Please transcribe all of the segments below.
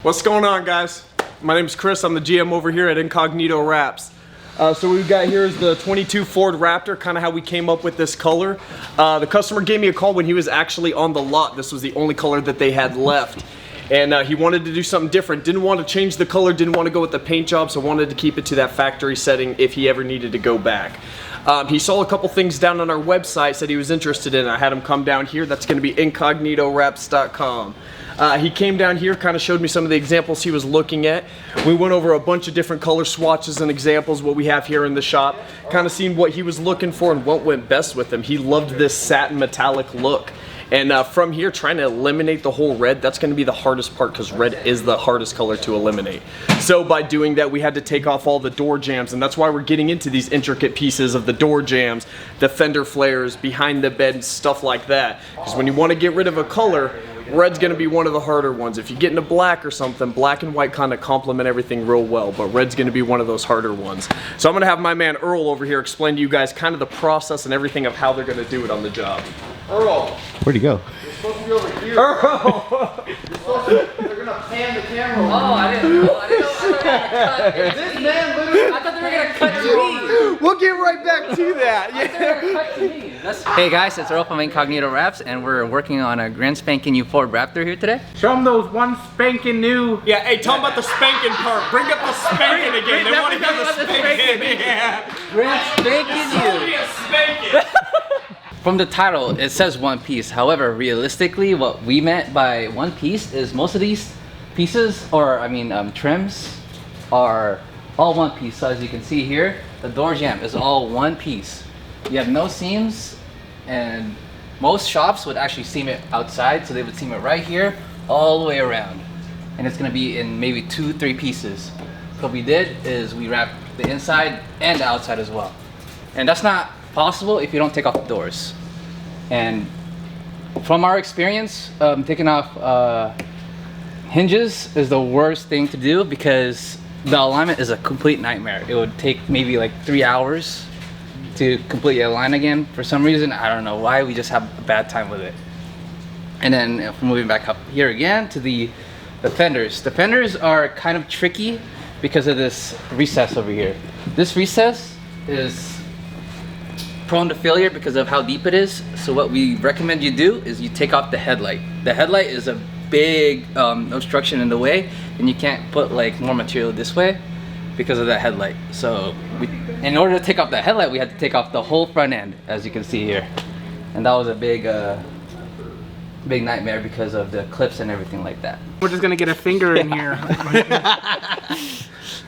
What's going on, guys? My name is Chris. I'm the GM over here at Incognito Wraps. So what we've got here is the 22 Ford Raptor, kind of how we came up with this color. The customer gave me a call when he was actually on the lot. This was the only color that they had left. And he wanted to do something different. Didn't want to change the color, didn't want to go with the paint job, so wanted to keep it to that factory setting if he ever needed to go back. He saw a couple things down on our website, said he was interested in it. I had him come down here. That's going to be incognitowraps.com. He came down here, kind of showed me some of the examples he was looking at. We went over a bunch of different color swatches and examples, what we have here in the shop. Kind of seen what he was looking for and what went best with him. He loved this satin metallic look. And from here, trying to eliminate the whole red, that's going to be the hardest part because red is the hardest color to eliminate. So by doing that, we had to take off all the door jambs, and that's why we're getting into these intricate pieces of the door jambs, the fender flares, behind the bed, and stuff like that. Because when you want to get rid of a color, red's going to be one of the harder ones. If you get into black or something, black and white kind of complement everything real well, but red's going to be one of those harder ones. So I'm going to have my man Earl over here explain to you guys kind of the process and everything of how they're going to do it on the job. Earl! Where'd he go? You're supposed to be over here. Earl! They're going to pan the camera over. Oh, I didn't know. I thought they were going to cut. This man literally... I thought they were going to cut to me. We'll get right back to that. Yeah. Hey guys, it's Earl from Incognito Wraps, and we're working on a grand spanking new Ford Raptor here today. Show them those one spanking new. Yeah, hey, tell them about the spanking part. Bring up the spanking again. They want to hear the spanking. Yeah. Grand spanking new. Spanking. From the title, it says one piece. However, realistically, what we meant by one piece is most of these pieces, or trims, are all one piece. So as you can see here, the door jamb is all one piece. You have no seams, and most shops would actually seam it outside, so they would seam it right here, all the way around. And it's gonna be in maybe 2-3 pieces. What we did is we wrapped the inside and the outside as well. And that's not possible if you don't take off the doors. And from our experience, taking off hinges is the worst thing to do because the alignment is a complete nightmare. It would take maybe like 3 hours to completely align again. For some reason, I don't know why, we just have a bad time with it. And then if moving back up here again to the fenders. The fenders are kind of tricky because of this recess over here. This recess is prone to failure because of how deep it is. So what we recommend you do is you take off the headlight. The headlight is a big obstruction in the way, and you can't put like more material this way because of that headlight. So in order to take off the headlight, we had to take off the whole front end, as you can see here. And that was a big big nightmare because of the clips and everything like that. We're just gonna get a finger in here.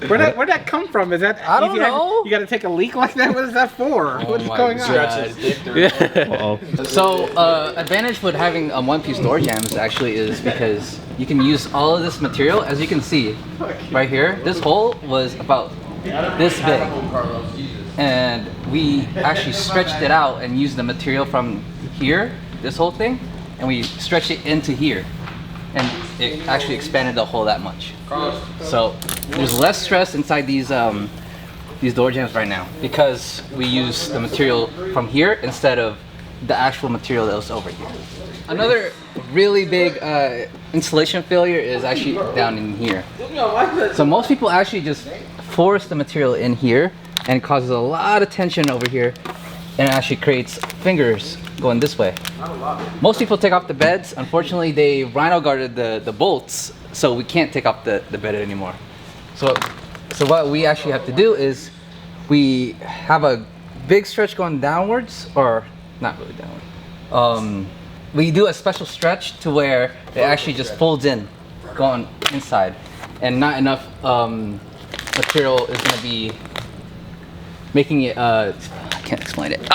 Where'd that come from? Is that I don't know. You gotta take a leak like that? What is that for? What is going on? So advantage with having one-piece door jambs actually is because you can use all of this material. As you can see right here, this hole was about this big, and we actually stretched it out and used the material from here, this whole thing, and we stretched it into here, and it actually expanded the hole that much. So there's less stress inside these door jambs right now because we use the material from here instead of the actual material that was over here. Another really big installation failure is actually down in here. So most people actually just force the material in here, and it causes a lot of tension over here, and it actually creates fingers going this way. Most people take off the beds. Unfortunately, they rhino guarded the bolts, so we can't take off the bed anymore. So what we actually have to do is we have a big stretch going downwards, or not really downward. We do a special stretch to where it actually just folds in, going inside, and not enough material is going to be making it. I can't explain it.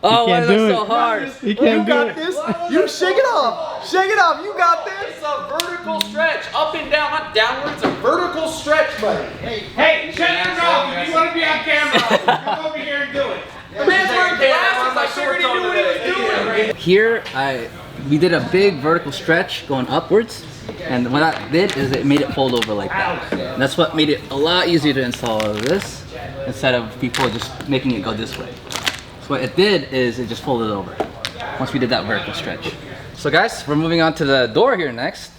Oh, why is it so hard? You got this. You shake it off. Shake it off. You got this. It's a vertical stretch, up and down, not downward. It's a vertical stretch, buddy. Hey, shut your mouth if you want to be on camera. Come over here and do it. The man's wearing glasses. I figured he knew what he was doing. Here, we did a big vertical stretch going upwards, and what that did is it made it fold over like that. And that's what made it a lot easier to install this instead of people just making it go this way. So what it did is it just folded over once we did that vertical stretch. So guys, we're moving on to the door here next.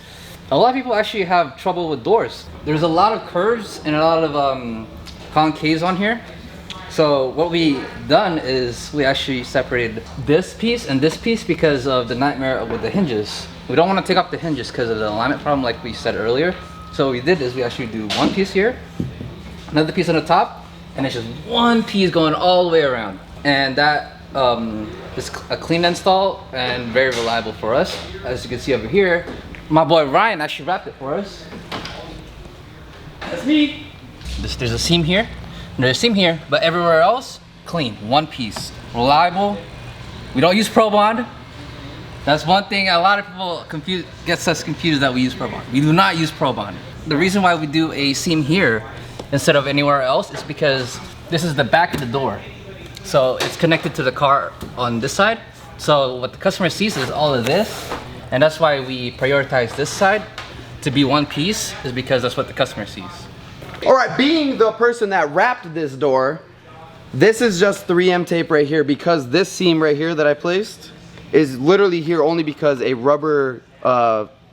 a lot of people actually have trouble with doors. There's a lot of curves and a lot of concaves on here. So what we done is we actually separated this piece and this piece because of the nightmare with the hinges. We don't want to take off the hinges because of the alignment problem like we said earlier. So what we did is we actually do one piece here, another piece on the top, and it's just one piece going all the way around. And that is a clean install and very reliable for us. As you can see over here, my boy Ryan actually wrapped it for us. That's me. There's a seam here, and there's a seam here, but everywhere else, clean, one piece, reliable. We don't use Pro Bond. That's one thing a lot of people gets us confused that we use Pro Bond. We do not use Pro Bond. The reason why we do a seam here instead of anywhere else is because this is the back of the door. So it's connected to the car on this side. So what the customer sees is all of this, and that's why we prioritize this side to be one piece, is because that's what the customer sees. All right, being the person that wrapped this door, this is just 3M tape right here because this seam right here that I placed is literally here only because a rubber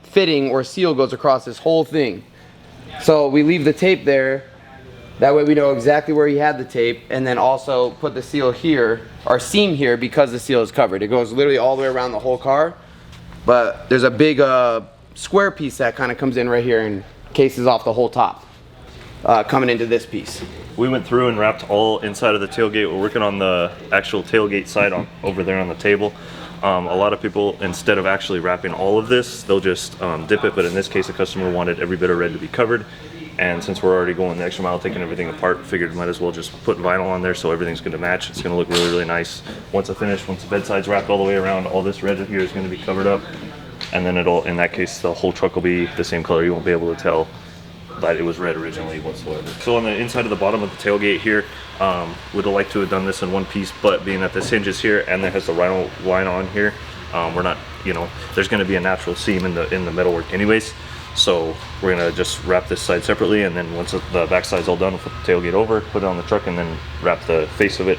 fitting or seal goes across this whole thing. So we leave the tape there. That way we know exactly where he had the tape, and then also put the seal here, or seam here, because the seal is covered. It goes literally all the way around the whole car, but there's a big square piece that kind of comes in right here and cases off the whole top, coming into this piece. We went through and wrapped all inside of the tailgate. We're working on the actual tailgate side over there on the table. A lot of people, instead of actually wrapping all of this, they'll just dip it, but in this case the customer wanted every bit of red to be covered. And since we're already going the extra mile, taking everything apart, figured might as well just put vinyl on there so everything's going to match. It's going to look really, really nice. Once I finish, once the bedside's wrapped all the way around, all this red here is going to be covered up. And then it'll, in that case, the whole truck will be the same color. You won't be able to tell that it was red originally whatsoever. So on the inside of the bottom of the tailgate here, would have liked to have done this in one piece, but being that this hinge is here and there has the rhino line on here, we're not, you know, there's going to be a natural seam in the metalwork anyways. So we're gonna just wrap this side separately, and then once the back side's all done, we'll put the tailgate over, put it on the truck, and then wrap the face of it,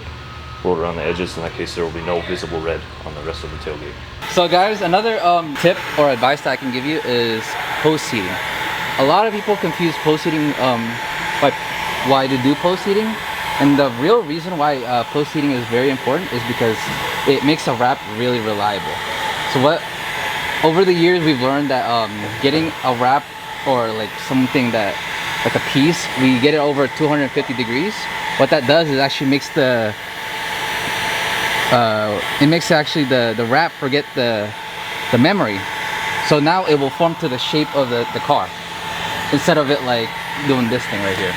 roll it around the edges. In that case, there will be no visible red on the rest of the tailgate. So guys, another tip or advice that I can give you is post heating. A lot of people confuse post heating why to do post heating, and the real reason why post heating is very important is because it makes a wrap really reliable. So over the years, we've learned that getting a wrap or like something that, like a piece, we get it over 250 degrees. What that does is actually makes the wrap forget the memory. So now it will form to the shape of the car instead of it like doing this thing right here.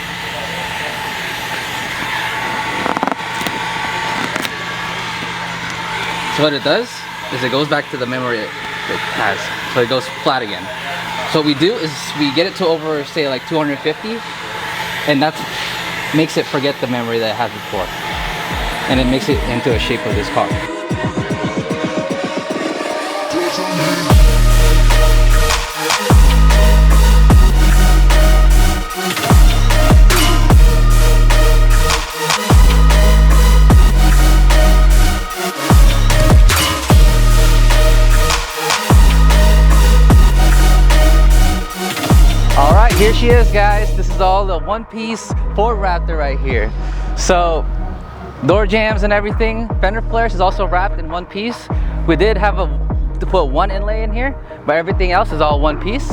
So what it does is it goes back to the memory it has, so it goes flat again. So what we do is we get it to over, say, like 250, and that makes it forget the memory that it had before, and it makes it into a shape of this car. Here she is, guys. This is all the one-piece Ford Raptor right here. So door jambs and everything, fender flares is also wrapped in one piece. We did have to put one inlay in here, but everything else is all one piece.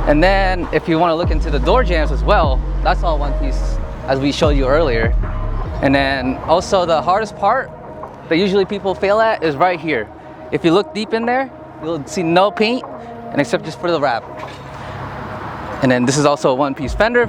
And then if you want to look into the door jambs as well, that's all one piece as we showed you earlier. And then also the hardest part that usually people fail at is right here. If you look deep in there, you'll see no paint, and except just for the wrap. And then this is also a one-piece fender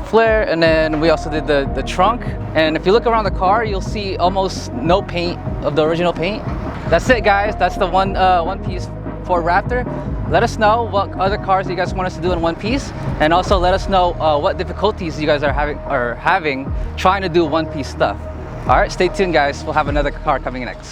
flare, and then we also did the trunk. And if you look around the car, you'll see almost no paint of the original paint. That's it, guys. That's the one-piece Ford Raptor. Let us know what other cars you guys want us to do in one piece, and also let us know what difficulties you guys are having trying to do one-piece stuff. All right, stay tuned, guys. We'll have another car coming next.